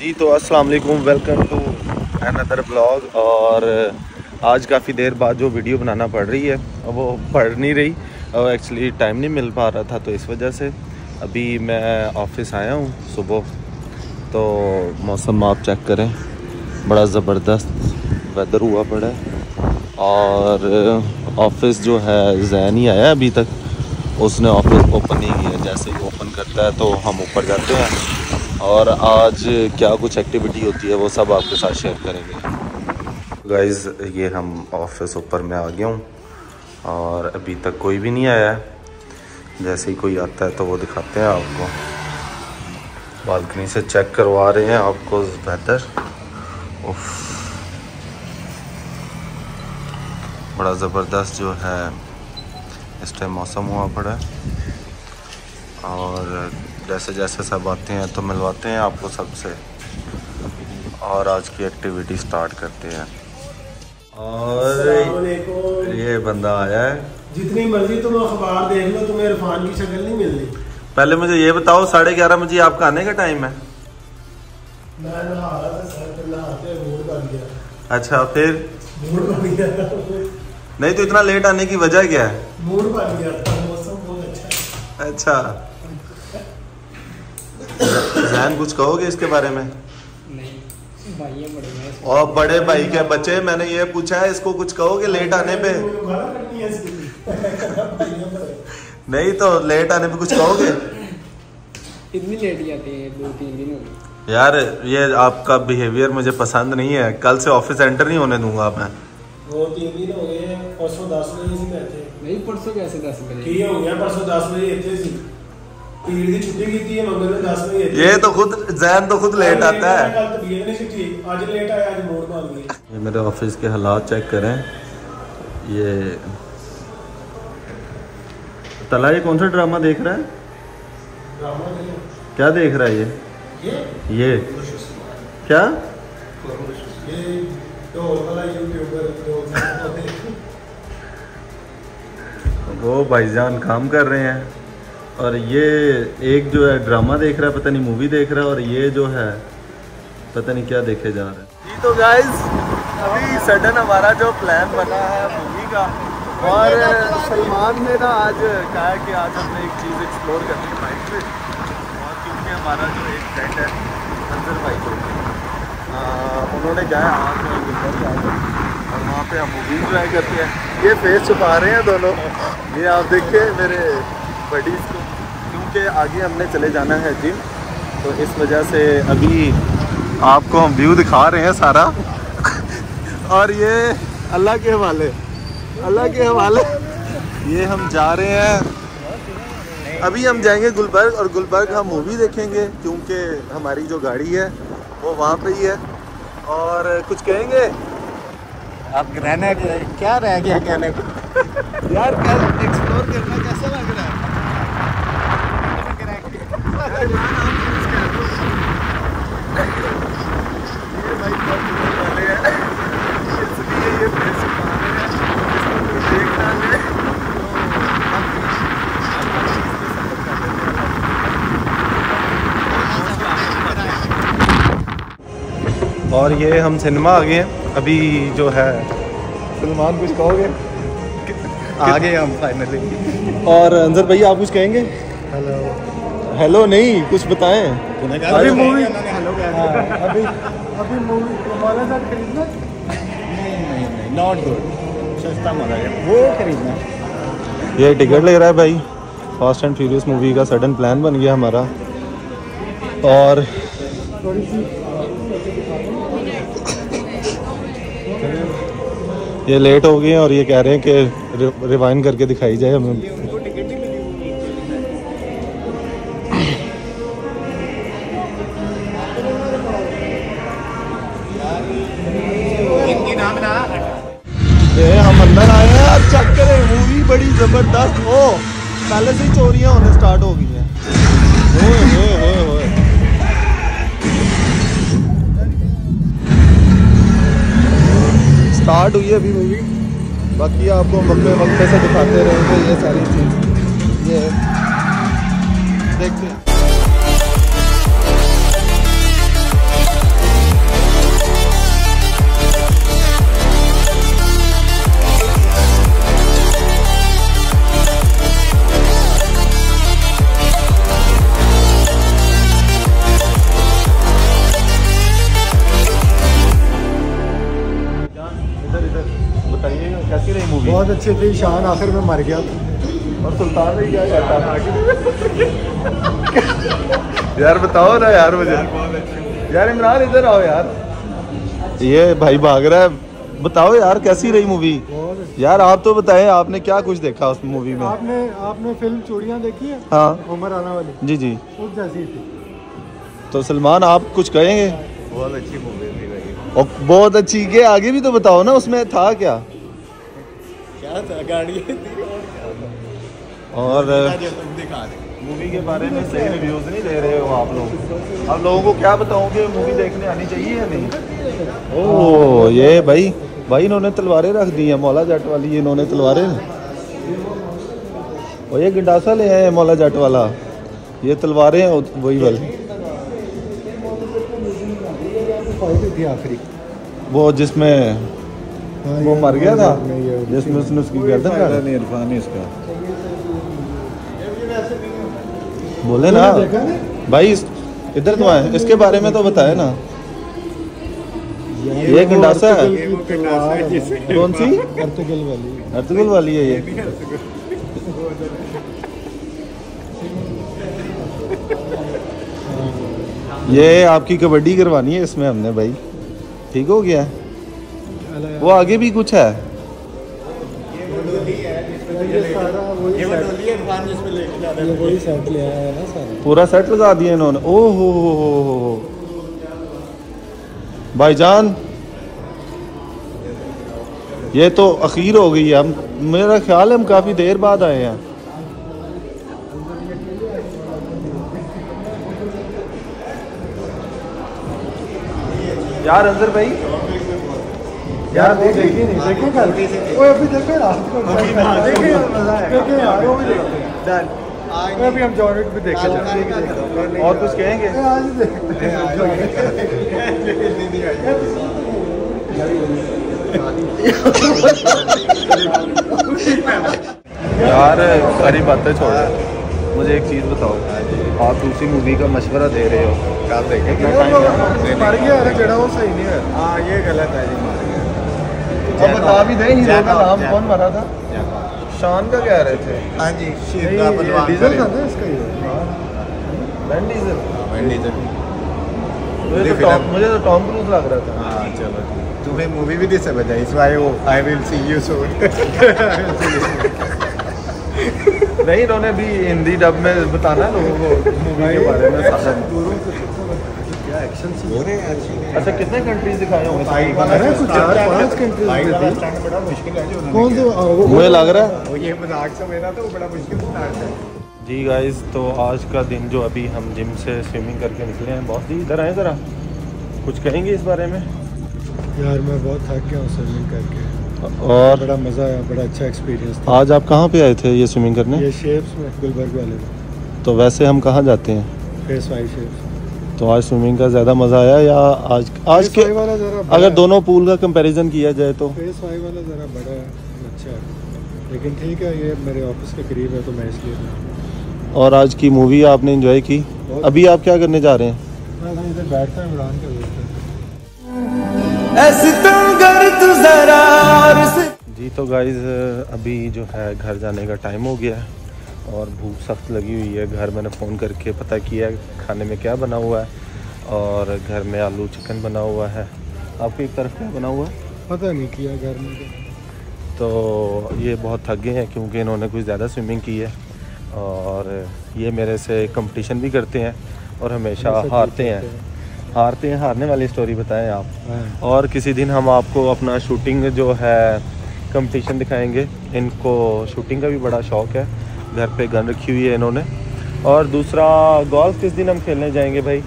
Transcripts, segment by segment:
जी तो अस्सलाम वालेकुम, वेलकम टू अनदर ब्लॉग। और आज काफ़ी देर बाद जो वीडियो बनाना पड़ रही है वो पड़ नहीं रही और एक्चुअली टाइम नहीं मिल पा रहा था, तो इस वजह से अभी मैं ऑफिस आया हूँ सुबह। तो मौसम आप चेक करें, बड़ा ज़बरदस्त वेदर हुआ पड़ा है। और ऑफिस जो है जैन ही आया अभी तक, उसने ऑफिस ओपन नहीं किया। जैसे ही ओपन करता है तो हम ऊपर जाते हैं और आज क्या कुछ एक्टिविटी होती है वो सब आपके साथ शेयर करेंगे। गाइज़ ये हम ऑफिस ऊपर में आ गया हूँ और अभी तक कोई भी नहीं आया है। जैसे ही कोई आता है तो वो दिखाते हैं आपको। बालकनी से चेक करवा रहे हैं आपको बेहतर। बड़ा ज़बरदस्त जो है इस टाइम मौसम हुआ पड़ा है। और जैसे जैसे सब आते हैं तो मिलवाते हैं आपको सबसे और आज की एक्टिविटी स्टार्ट करते हैं। और ये बंदा आया है। जितनी मर्जी तुम अखबार देख लो, तुम्हें इरफान की शक्ल नहीं मिल रही। पहले मुझे ये बताओ, 11:30 बजे आपका आने का टाइम है? मैं नहा रहा था, सर पे नहाते मूड बन गया। अच्छा, फिर मूड बन गया। नहीं तो इतना लेट आने की वजह क्या है? मूड बन गया था, मौसम बहुत अच्छा है। अच्छा, जैन कुछ कहोगे इसके बारे में? नहीं भाई, ये बड़े और बड़े भाई के बच्चे, मैंने ये पूछा है इसको कुछ कहोगे लेट आने पे? नहीं तो लेट आने पे कुछ कहोगे? इतनी लेट ही आते हैं, 2-3 दिन हो गए। यार ये आपका बिहेवियर मुझे पसंद नहीं है। कल से ऑफिस एंटर नहीं होने दूंगा मैं। 2-3 दिन हो गए। परसों 10 बजे से बैठे नहीं, परसों कैसे 10 बजे? ठीक हो गया, परसों 10 बजे इतने सी पीर की छुट्टी की थी, मंगल में 10 बजे। ये तो खुद जैन तो खुद लेट आता है। कल तबीयत नहीं ठीक, आज लेट आया, आज मूड बन गया। ये मेरे ऑफिस के हालात चेक करें। ये तला, ये कौन सा ड्रामा देख रहा है? ड्रामा क्या देख रहा है ये क्या? ये तो वाला यूट्यूबर वो भाईजान काम कर रहे हैं और ये एक जो है ड्रामा देख रहा है, पता नहीं मूवी देख रहा है, और ये जो है पता नहीं क्या देखे जा रहा है। जी तो गाइस अभी सडन हमारा जो प्लान बना है मूवी का, और सलमान ने ना आज कहा कि आज हमने एक चीज़ एक्सप्लोर करनी है बाइक पे। और क्योंकि हमारा जो एक फ्रेंड है अंजर भाई को, उन्होंने कहा आज गुलबर्ग जा रहे हैं और वहाँ पे हम मूवी इंजॉय करते हैं। ये फेस छुपा रहे हैं दोनों, ये आप देखिए मेरे बडीज़ को, क्योंकि आगे हमने चले जाना है जिम, तो इस वजह से अभी आपको हम व्यू दिखा रहे हैं सारा। और ये अल्लाह के हवाले ये हम जा रहे हैं। अभी हम जाएंगे गुलबर्ग और गुलबर्ग हम मूवी देखेंगे, क्योंकि हमारी जो गाड़ी है वो वहाँ पे ही है। और कुछ कहेंगे आप रहने क्या रह गया कहने को? यार कल एक्सप्लोर करना कैसा लग रहा है? ये भाई वाले हैं, इसलिए ये फेस छुपा रहे हैं, इसको कोई देख ना ले। और ये हम सिनेमा आ गए हैं अभी जो है। सलमान कुछ कहोगे? आ गए हम फाइनली। और अंजर भैया आप कुछ कहेंगे? हेलो नहीं, कुछ बताएं। अभी मूवी अभी मूवी हमारे साथ खरीदना नहीं नॉट गुड, सस्ता मजा है वो खरीदना। ये टिकट ले रहा है भाई। फास्ट एंड फ्यूरियस मूवी का सडन प्लान बन गया हमारा, और ये लेट हो गए हैं और ये कह रहे हैं कि रिवाइंड करके दिखाई जाए हमें। ये हम अंदर आए हैं और चेक करें, मूवी बड़ी जबरदस्त। हो पहले से ही चोरियां होने स्टार्ट हो गई हैं। ओए स्टार्ट हुई है अभी मूवी, बाकी आपको वक्फे से दिखाते रहेंगे ये सारी चीज़। ये देखते हैं। बहुत अच्छी थी। शान आखिर में मर गया और सुल्तान भाई क्या कहता यार बताओ ना यार मुझे यार इमरान इधर आओ यार। ये भाई भाग रहा है। बताओ यार कैसी रही मूवी यार? आप तो बताएं आपने क्या कुछ देखा उस मूवी में? आपने फिल्म चूड़ियां देखी है? हाँ उमर आना वाली। जी जी। उस जैसी थी। तो सलमान आप कुछ कहेंगे? बहुत अच्छी मूवी थी भाई। और बहुत अच्छी के आगे भी तो बताओ ना उसमें था क्या? क्या था? गाड़ी और दिखा दे। मूवी के बारे में सही रिव्यूज नहीं दे रहे हो आप लोग। आप लोगों को क्या बताओगे मूवी देखने आनी चाहिए या नहीं? ओह ये भाई इन्होंने तलवारें रख दी हैं मौला जट वाली। ये इन्होंने तलवारें और ये गंडासा ले आए हैं मौला जट वाला। ये तलवारें हैं वही वाली थी आखिरी वो जिसमें वो मर गया था जिसमें उसने उसकी गर्दन काट। इरफान इसका बोले ना भाई इधर तो आए इसके बारे में तो बताए ना। ये गंडासा है। कौन सी? अर्तुगल वाली है ये। ये आपकी कबड्डी करवानी है इसमें हमने भाई। ठीक हो गया। वो आगे भी कुछ है। पूरा सेट लगा दिया इन्होंने। ओह हो भाईजान ये तो अखीर हो गई है। हम मेरा ख्याल है हम काफ़ी देर बाद आए हैं। यार अंदर भाई यार देखिए नहीं देखे कल वो अभी देखे रात को देखे यार वो भी देखते हैं। अभी हम जॉन विक भी देखे जाते। और कुछ कहेंगे? आज देखते यार सारी बातें छोड़ मुझे एक चीज़ बताओ। आप दूसरी मूवी का मशवरा दे रहे हो कब देखे मर गया अरे बेड़ा वो सही नहीं है। हाँ ये गलत है जी। मार गया। अब बता भी दें हीरो का नाम कौन मरा था? शान का कह रहे थे। हाँ जी डीजल था ना इसका वैन डीजल। फिल्म मुझे तो टॉम क्रूज लग रहा था। हाँ चलो तुम्हें मूवी भी दिस बजा इस वाई वो I will see you soon. नहीं इन्होंने भी हिंदी डब में बताना लोगों को मूवी के बारे में सारा। क्या एक्शन हो रहे हैं। अच्छा कितने कंट्रीज दिखाए होंगे? कुछ 4-5 कंट्रीज बड़ा मुश्किल है जो कौन से मुझे लग रहा है ये मजाक समझना तो बड़ा मुश्किल स्टार्ट है। जी गाइस तो आज का दिन जो अभी हम जिम से स्विमिंग करके निकले हैं। बहुत ही इधर आए ज़रा कुछ कहेंगे इस बारे में? यार मैं बहुत थक गया हूँ स्विमिंग करके और बड़ा मज़ा आया। बड़ा अच्छा एक्सपीरियंस था। आज आप कहाँ पे आए थे ये स्विमिंग करने? ये शेप्स में गुलबर्ग वाले में। तो वैसे हम कहाँ जाते हैं? Face 5 shapes. तो आज स्विमिंग का ज़्यादा मज़ा आया या आज के वाला ज़रा अगर दोनों पूल का कंपैरिजन किया जाए तो? फेस 5 वाला ज़रा बड़ा है अच्छा है लेकिन ठीक है ये मेरे ऑफिस के करीब है तो मैं इसलिए। और आज की मूवी आपने एंजॉय की? अभी आप क्या करने जा रहे हैं? मैं इधर बैठता हूँ इमरान के दोस्त। जी तो गाइज़ अभी जो है घर जाने का टाइम हो गया है और भूख सख्त लगी हुई है। घर मैंने फ़ोन करके पता किया खाने में क्या बना हुआ है और घर में आलू चिकन बना हुआ है। आपकी एक तरफ क्या बना हुआ है? पता नहीं किया घर में। तो ये बहुत थक गए हैं क्योंकि इन्होंने कुछ ज़्यादा स्विमिंग की है और ये मेरे से कंपटीशन भी करते हैं और हमेशा हारते हैं। हारने वाली स्टोरी बताएं आप। और किसी दिन हम आपको अपना शूटिंग जो है कंपटीशन दिखाएंगे। इनको शूटिंग का भी बड़ा शौक़ है। घर पे गन रखी हुई है इन्होंने। और दूसरा गोल्फ किस दिन हम खेलने जाएंगे भाई?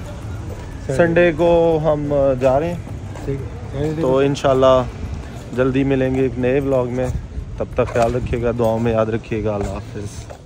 संडे को हम जा रहे हैं तो इंशाल्लाह जल्दी मिलेंगे एक नए व्लॉग में। तब तक ख्याल रखिएगा, दुआओं में याद रखिएगा। अल्लाह हाफ़िज़।